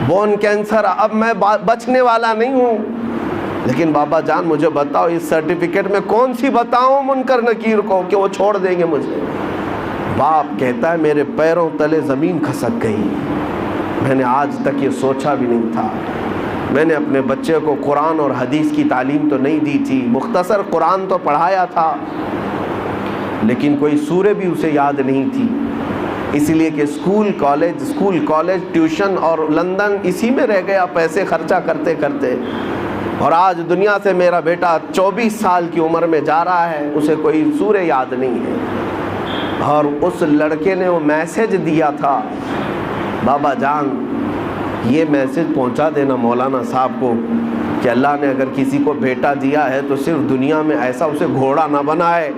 بون کینسر، اب میں بچنے والا نہیں ہوں، لیکن بابا جان مجھے بتاؤ اس سرٹیفکیٹ میں کون سی بتاؤں منکر نکیر کو کہ وہ چھوڑ دیں گے مجھے؟ باپ کہتا ہے میرے پیروں تلے زمین کھسک گئی، میں نے آج تک یہ سوچا بھی نہیں تھا۔ میں نے اپنے بچے کو قرآن اور حدیث کی تعلیم تو نہیں دی تھی، مختصر قرآن تو پڑھایا تھا، لیکن کوئی سورہ بھی اسے یاد نہیں تھی، اس لیے کہ اسکول کالج ٹیوشن اور لندن اسی میں رہ گیا، پیسے خرچہ کرتے کرتے۔ اور آج دنیا سے میرا بیٹا 24 سال کی عمر میں جا رہا ہے، اسے کوئی سورہ یاد نہیں ہے، اور اس لڑکے نے وہ میسج دیا تھا، بابا جان یہ میسج پہنچا دینا مولانا صاحب کو کہ اللہ نے اگر کسی کو بیٹا دیا ہے تو صرف دنیا میں ایسا اسے گھوڑا نہ بنائے،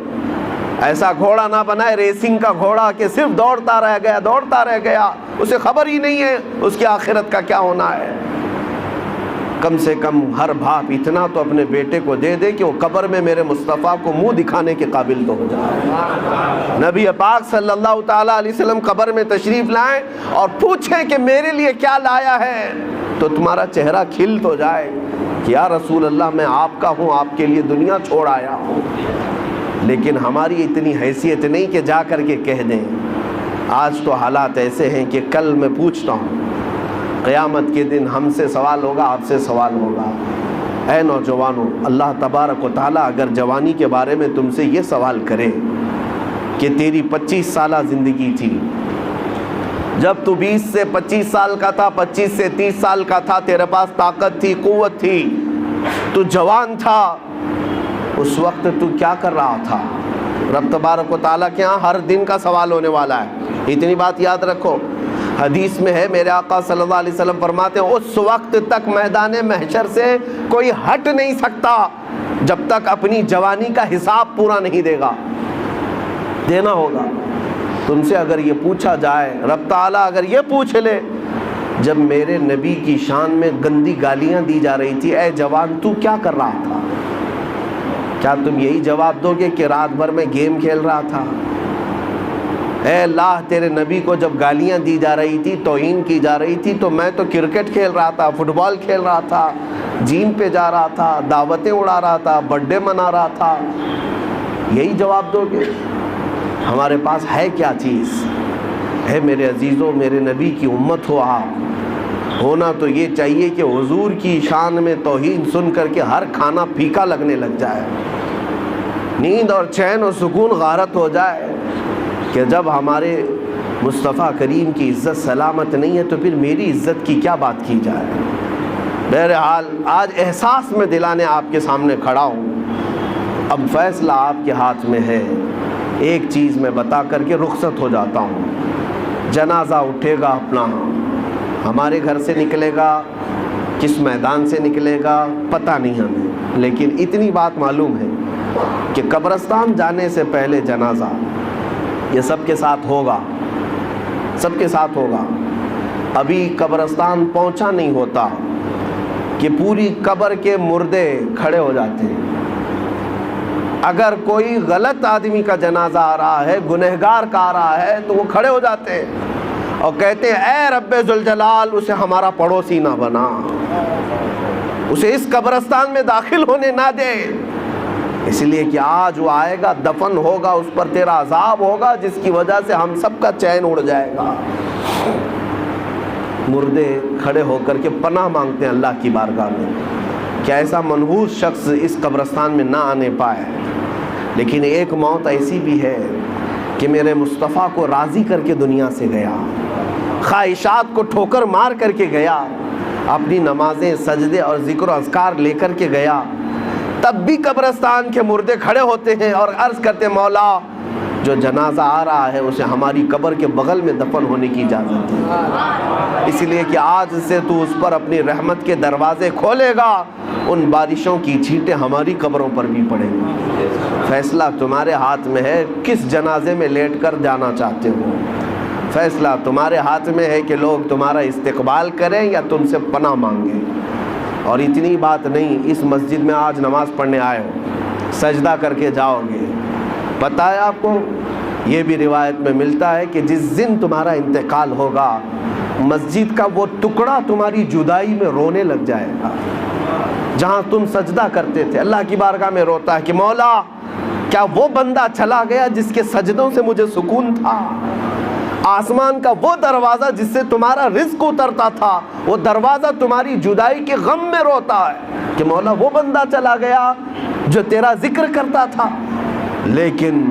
ایسا گھوڑا نہ بنائے ریسنگ کا گھوڑا کہ صرف دوڑتا رہ گیا، اسے خبر ہی نہیں ہے اس کی آخرت کا کیا ہونا ہے۔ کم سے کم ہر باپ اتنا تو اپنے بیٹے کو دے دے کہ وہ قبر میں میرے مصطفیٰ کو منہ دکھانے کے قابل تو ہو جائے۔ نبی پاک صلی اللہ تعالیٰ علیہ وسلم قبر میں تشریف لائیں اور پوچھیں کہ میرے لیے کیا لایا ہے، تو تمہارا چہرہ کھل تو جائے کہ یا رسول اللہ میں آپ کا ہوں، آپ کے لیے دنیا چھوڑ آیا ہوں۔ لیکن ہماری اتنی حیثیت نہیں کہ جا کر کے کہہ دیں۔ آج تو حالات ایسے ہیں کہ کل میں پوچھتا ہوں، قیامت کے دن ہم سے سوال ہوگا، آپ سے سوال ہوگا۔ اے نوجوانوں، اللہ تبارک و تعالیٰ اگر جوانی کے بارے میں تم سے یہ سوال کرے کہ تیری 25 سالہ زندگی تھی، جب تو 20 سے 25 سال کا تھا، 25 سے 30 سال کا تھا، تیرے پاس طاقت تھی، قوت تھی، تو جوان تھا، اس وقت تو کیا کر رہا تھا؟ رب تبارک و تعالیٰ کے ہاں ہر دن کا سوال ہونے والا ہے، اتنی بات یاد رکھو۔ حدیث میں ہے، میرے آقا صلی اللہ علیہ وسلم فرماتے ہیں اس وقت تک میدان محشر سے کوئی ہٹ نہیں سکتا جب تک اپنی جوانی کا حساب پورا نہیں دے گا، دینا ہوگا۔ تم سے اگر یہ پوچھا جائے، رب تعالیٰ اگر یہ پوچھ لے، جب میرے نبی کی شان میں گندی گالیاں دی جا رہی تھی، اے جوان تو کیا کر رہا تھا؟ کیا تم یہی جواب دو گے کہ رات بھر میں گیم کھیل رہا تھا؟ اے اللہ، تیرے نبی کو جب گالیاں دی جا رہی تھی، توہین کی جا رہی تھی، تو میں تو کرکٹ کھیل رہا تھا، فٹ بال کھیل رہا تھا، جیم پہ جا رہا تھا، دعوتیں اڑا رہا تھا، برتھ ڈے منا رہا تھا، یہی جواب دو گے؟ ہمارے پاس ہے کیا چیز؟ ہے میرے عزیزوں، میرے نبی کی امت ہو آپ، ہونا تو یہ چاہیے کہ حضور کی شان میں توہین سن کر کے ہر کھانا پھیکا لگنے لگ جائے، نیند اور چین اور سکون غارت ہو جائے کہ جب ہمارے مصطفیٰ کریم کی عزت سلامت نہیں ہے تو پھر میری عزت کی کیا بات کی جائے۔ بہرحال آج احساس میں دلانے آپ کے سامنے کھڑا ہوں، اب فیصلہ آپ کے ہاتھ میں ہے۔ ایک چیز میں بتا کر کے رخصت ہو جاتا ہوں، جنازہ اٹھے گا اپنا، ہمارے گھر سے نکلے گا، کس میدان سے نکلے گا پتہ نہیں ہمیں، لیکن اتنی بات معلوم ہے کہ قبرستان جانے سے پہلے جنازہ یہ سب کے ساتھ ہوگا، سب کے ساتھ ہوگا۔ ابھی قبرستان پہنچا نہیں ہوتا کہ پوری قبر کے مردے کھڑے ہو جاتے ہیں۔ اگر کوئی غلط آدمی کا جنازہ آ رہا ہے، گنہگار کا آ رہا ہے، تو وہ کھڑے ہو جاتے ہیں اور کہتے ہیں اے رب ذوالجلال اسے ہمارا پڑوسی نہ بنا، اسے اس قبرستان میں داخل ہونے نہ دے، اس لیے کہ آج وہ آئے گا، دفن ہوگا، اس پر تیرا عذاب ہوگا، جس کی وجہ سے ہم سب کا چین اڑ جائے گا۔ مردے کھڑے ہو کر کے پناہ مانگتے ہیں اللہ کی بارگاہ میں کہ ایسا منحوس شخص اس قبرستان میں نہ آنے پائے۔ لیکن ایک موت ایسی بھی ہے کہ میرے مصطفیٰ کو راضی کر کے دنیا سے گیا، خواہشات کو ٹھوکر مار کر کے گیا، اپنی نمازیں، سجدے اور ذکر و اذکار لے کر کے گیا، تب بھی قبرستان کے مردے کھڑے ہوتے ہیں اور عرض کرتے ہیں مولا جو جنازہ آ رہا ہے اسے ہماری قبر کے بغل میں دفن ہونے کی اجازت ہے، اس لیے کہ آج سے تو اس پر اپنی رحمت کے دروازے کھولے گا، ان بارشوں کی چھینٹیں ہماری قبروں پر بھی پڑیں گی۔ فیصلہ تمہارے ہاتھ میں ہے، کس جنازے میں لیٹ کر جانا چاہتے ہو، فیصلہ تمہارے ہاتھ میں ہے کہ لوگ تمہارا استقبال کریں یا تم سے پناہ مانگیں۔ اور اتنی بات نہیں، اس مسجد میں آج نماز پڑھنے آئے ہو، سجدہ کر کے جاؤ گے، پتہ ہے آپ کو یہ بھی روایت میں ملتا ہے کہ جس دن تمہارا انتقال ہوگا مسجد کا وہ ٹکڑا تمہاری جدائی میں رونے لگ جائے گا، جہاں تم سجدہ کرتے تھے اللہ کی بارگاہ میں روتا ہے کہ مولا کیا وہ بندہ چلا گیا جس کے سجدوں سے مجھے سکون تھا، آسمان کا وہ دروازہ جس سے تمہارا رزق اترتا تھا، وہ دروازہ تمہاری جدائی کے غم میں روتا ہے کہ مولا وہ بندہ چلا گیا جو تیرا ذکر کرتا تھا۔ لیکن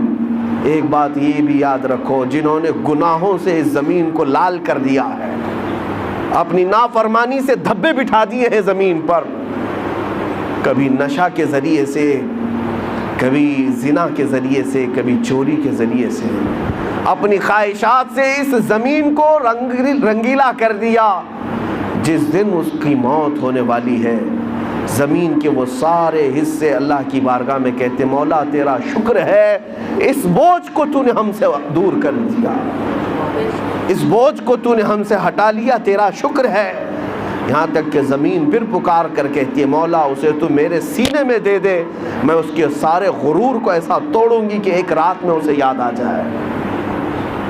ایک بات یہ بھی یاد رکھو، جنہوں نے گناہوں سے اس زمین کو لال کر دیا ہے، اپنی نافرمانی سے دھبے بٹھا دیے ہیں زمین پر، کبھی نشہ کے ذریعے سے، کبھی زنا کے ذریعے سے، کبھی چوری کے ذریعے سے اپنی خواہشات سے اس زمین کو رنگیلا کر دیا۔ جس دن اس کی موت ہونے والی ہے، زمین کے وہ سارے حصے اللہ کی بارگاہ میں کہتے مولا تیرا شکر ہے، اس بوجھ کو تو نے ہم سے دور کر دیا، اس بوجھ کو تو نے ہم سے ہٹا لیا، تیرا شکر ہے۔ یہاں تک کہ زمین پھر پکار کر کہتی ہے مولا اسے تو میرے سینے میں دے دے، میں اس کے سارے غرور کو ایسا توڑوں گی کہ ایک رات میں اسے یاد آ جائے۔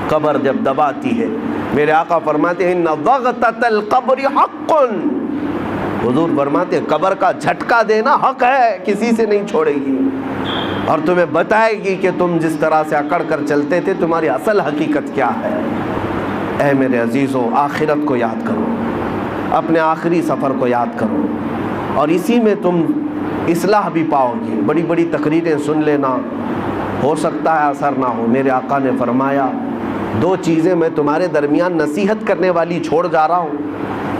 قبر جب دباتی ہے، میرے آقا فرماتے ہیں ان ضغطۃ القبر حق، حضور فرماتے ہیں قبر کا جھٹکا دینا حق ہے، کسی سے نہیں چھوڑے گی، اور تمہیں بتائے گی کہ تم جس طرح سے اکڑ کر چلتے تھے تمہاری اصل حقیقت کیا ہے۔ اے میرے عزیزوں، آخرت کو یاد کرو، اپنے آخری سفر کو یاد کرو، اور اسی میں تم اصلاح بھی پاؤ گی۔ بڑی بڑی تقریریں سن لینا، ہو سکتا ہے اثر نہ ہو۔ میرے آقا نے فرمایا دو چیزیں میں تمہارے درمیان نصیحت کرنے والی چھوڑ جا رہا ہوں،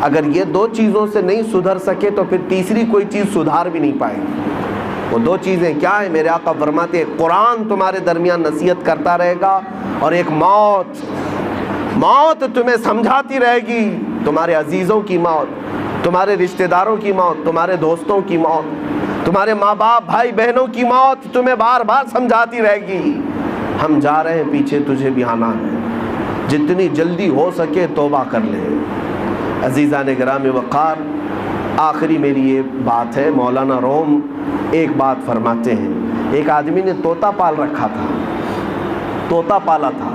اگر یہ دو چیزوں سے نہیں سدھر سکے تو پھر تیسری کوئی چیز سدھار بھی نہیں پائے گی۔ وہ دو چیزیں کیا ہیں؟ میرے آقا فرماتے ہیں قرآن تمہارے درمیان نصیحت کرتا رہے گا، اور ایک موت تمہیں سمجھاتی رہے گی، تمہارے عزیزوں کی موت، تمہارے رشتہ داروں کی موت، تمہارے دوستوں کی موت، تمہارے ماں باپ بھائی بہنوں کی موت تمہیں بار بار سمجھاتی رہے گی۔ ہم جا رہے ہیں، پیچھے تجھے بھی آنا ہے، جتنی جلدی ہو سکے توبہ کر لے۔ عزیزان گرامی وقار، آخری میری یہ بات ہے، مولانا روم ایک بات فرماتے ہیں، ایک آدمی نے طوطا پال رکھا تھا، طوطا پالا تھا،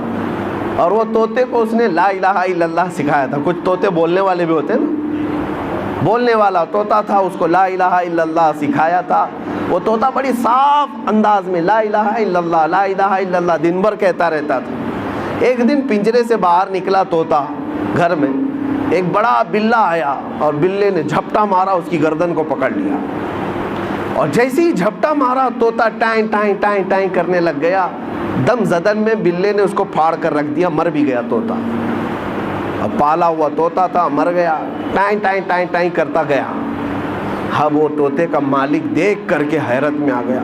اور وہ طوطے کو اس نے لا الہ الا اللہ سکھایا تھا۔ کچھ طوطے بولنے والے بھی ہوتے ہیں نا، بولنے والا طوطا تھا، اس کو لا الہ الا اللہ سکھایا تھا۔ وہ طوطا بڑی صاف انداز میں لا الہ الا اللہ لا الہ الا اللہ دن بھر کہتا رہتا تھا۔ ایک دن پنجرے سے باہر نکلا طوطا، گھر میں ایک بڑا بلہ آیا، اور بلے نے جھپٹا مارا، اس کی گردن کو پکڑ لیا، اور جیسے ہی جھپٹا مارا طوطا ٹائیں ٹائیں ٹائیں ٹائیں کرنے لگ گیا۔ دم زدن میں بلے نے اس کو پھاڑ کر رکھ دیا، مر بھی گیا طوطا۔ اب پالا ہوا طوطا تھا، مر گیا، ٹائیں ٹائیں ٹائیں ٹائیں کرتا گیا۔ اب وہ طوطے کا مالک دیکھ کر کے حیرت میں آ گیا۔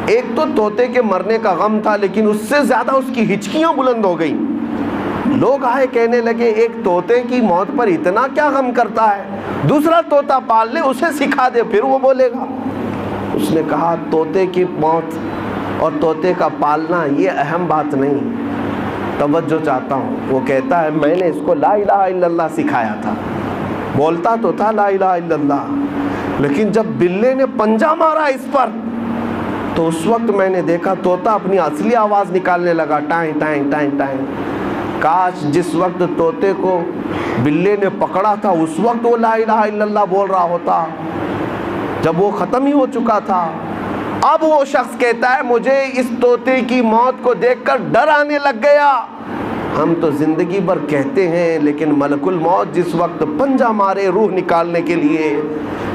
ایک تو طوطے کے مرنے کا غم تھا، لیکن اس سے زیادہ اس کی ہچکیاں بلند ہو گئیں۔ لوگ آئے کہنے لگے ایک طوطے کی موت پر اتنا کیا غم کرتا ہے، دوسرا طوطا پال لے، اسے سکھا دے، پھر وہ بولے گا۔ اس نے کہا طوطے کی موت اور طوطے کا پالنا یہ اہم بات نہیں، توجہ چاہتا ہوں۔ وہ کہتا ہے میں نے اس کو لا الہ الا اللہ سکھایا تھا، بولتا تو تھا لا الہ الا اللہ، لیکن جب بلے نے پنجہ مارا اس پر تو اس وقت میں نے دیکھا طوطا اپنی اصلی آواز نکالنے لگا، ٹائیں ٹائیں ٹائیں ٹائیں۔ کاش جس وقت طوطے کو بلے نے پکڑا تھا اس وقت وہ لا الہ الا اللہ بول رہا ہوتا، جب وہ ختم ہی ہو چکا تھا۔ اب وہ شخص کہتا ہے مجھے اس طوطے کی موت کو دیکھ کر ڈر آنے لگ گیا۔ ہم تو زندگی بھر کہتے ہیں، لیکن ملک الموت جس وقت پنجہ مارے روح نکالنے کے لیے،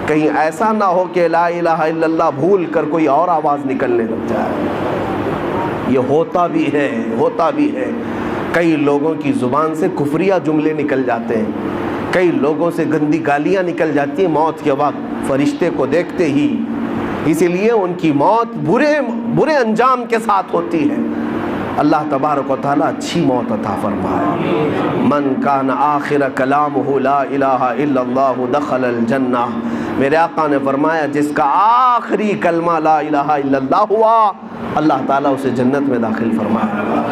کہیں ایسا نہ ہو کہ لا الہ الا اللہ بھول کر کوئی اور آواز نکلنے لگ جائے۔ یہ ہوتا بھی ہے، کئی لوگوں کی زبان سے کفریہ جملے نکل جاتے ہیں، کئی لوگوں سے گندی گالیاں نکل جاتی ہیں موت کے وقت فرشتے کو دیکھتے ہی، اسی لیے ان کی موت برے انجام کے ساتھ ہوتی ہے۔ اللہ تبارک و تعالیٰ اچھی موت عطا فرمائے۔ من کان آخر کلامہ لا الہ الا اللہ دخل الجنہ، میرے آقا نے فرمایا جس کا آخری کلمہ لا الہ الا اللہ ہوا، اللہ تعالیٰ اسے جنت میں داخل فرمائے گا،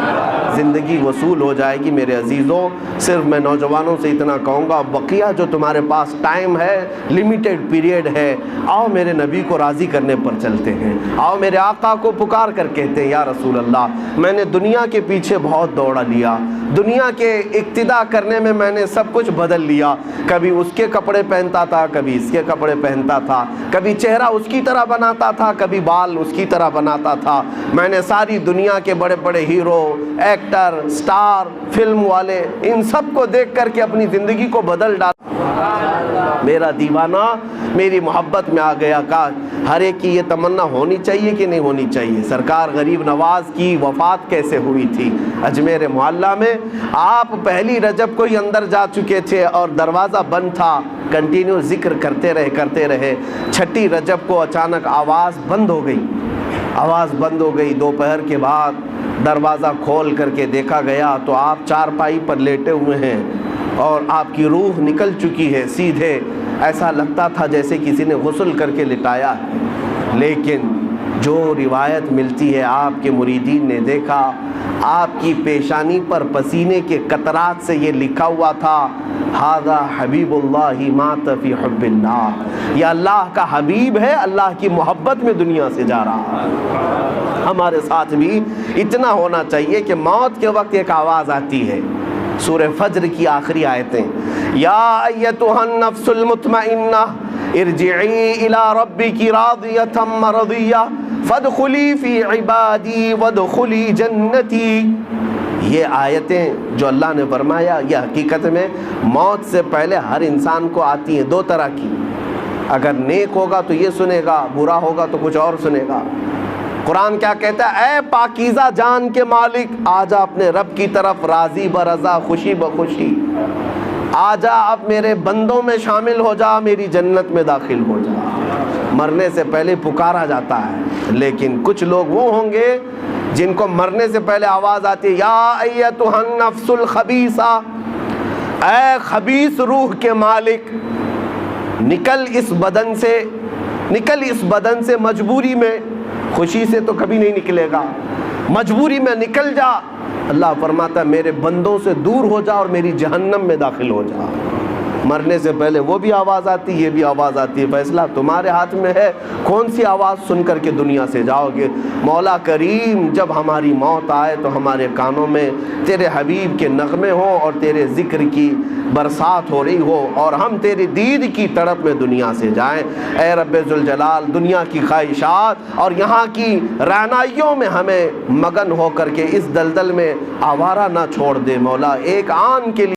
زندگی وصول ہو جائے گی۔ میرے عزیزوں، صرف میں نوجوانوں سے اتنا کہوں گا، بقیہ جو تمہارے پاس ٹائم ہے، لیمیٹڈ پیریڈ ہے، آؤ میرے نبی کو راضی کرنے پر چلتے ہیں، آؤ میرے آقا کو پکار کر کہتے ہیں یا رسول اللہ میں نے دنیا کے پیچھے بہت دوڑا لیا، دنیا کے اقتداء کرنے میں نے سب کچھ بدل لیا، کبھی اس کے کپڑے پہنتا تھا، کبھی اس کے کپڑے پہنتا تھا، کبھی چہرہ اس کی طرح بناتا تھا، کبھی بال اس کی طرح بناتا تھا، میں نے ساری دنیا کے بڑے بڑے ہیرو، ایکٹر، سٹار، فلم والے، ان سب کو دیکھ کر کے اپنی زندگی کو بدل ڈالا۔ میرا دیوانہ میری محبت میں آ گیا۔ کاش ہر ایک کی یہ تمنا ہونی چاہیے کہ نہیں ہونی چاہیے؟ سرکار غریب نواز کی وفات کیسے ہوئی تھی؟ اجمیر معلیٰ میں آپ پہلی رجب کو ہی اندر جا چکے تھے اور دروازہ بند تھا، کنٹینیو ذکر کرتے رہے۔ چھٹی رجب کو اچانک آواز بند ہو گئی۔ دوپہر کے بعد دروازہ کھول کر کے دیکھا گیا تو آپ چارپائی پر لیٹے ہوئے ہیں اور آپ کی روح نکل چکی ہے سیدھے، ایسا لگتا تھا جیسے کسی نے غسل کر کے لٹایا ہے۔ لیکن جو روایت ملتی ہے، آپ کے مریدین نے دیکھا آپ کی پیشانی پر پسینے کے قطرات سے یہ لکھا ہوا تھا، ھذا حبیب اللہ مات فی حب اللہ، یہ اللہ کا حبیب ہے، اللہ کی محبت میں دنیا سے جا رہا ہے۔ ہمارے ساتھ بھی اتنا ہونا چاہیے کہ موت کے وقت ایک آواز آتی ہے، سورہ فجر کی آخری آیتیں، یا ایتھا النفس المطمئنہ ارجعی الی ربک راضیۃ مرضیہ فادخلی فی عبادی وادخلی جنتی۔ یہ آیتیں جو اللہ نے فرمایا یہ حقیقت میں موت سے پہلے ہر انسان کو آتی ہیں، دو طرح کی۔ اگر نیک ہوگا تو یہ سنے گا، برا ہوگا تو کچھ اور سنے گا۔ قرآن کیا کہتا ہے؟ اے پاکیزہ جان کے مالک، آجا اپنے رب کی طرف راضی برضا، خوشی بخوشی، آجا اب میرے بندوں میں شامل ہو جا، میری جنت میں داخل ہو جا۔ مرنے سے پہلے پکارا جاتا ہے، لیکن کچھ لوگ وہ ہوں گے جن کو مرنے سے پہلے آواز آتی ہے، یا ایتھا النفس الخبیثہ، اے خبیث روح کے مالک، نکل اس بدن سے مجبوری میں، خوشی سے تو کبھی نہیں نکلے گا، مجبوری میں نکل جا۔ اللہ فرماتا ہے میرے بندوں سے دور ہو جا اور میری جہنم میں داخل ہو جا۔ مرنے سے پہلے وہ بھی آواز آتی، یہ بھی آواز آتی ہے، فیصلہ تمہارے ہاتھ میں ہے، کون سی آواز سن کر کے دنیا سے جاؤ گے۔ مولا کریم جب ہماری موت آئے تو ہمارے کانوں میں تیرے حبیب کے نغمے ہوں اور تیرے ذکر کی برسات ہو رہی ہو اور ہم تیری دید کی تڑپ میں دنیا سے جائیں۔ اے رب ذوالجلال، دنیا کی خواہشات اور یہاں کی رعنائیوں میں ہمیں مگن ہو کر کے اس دلدل میں آوارہ نہ چھوڑ دے مولا۔ ایک آن کے لیے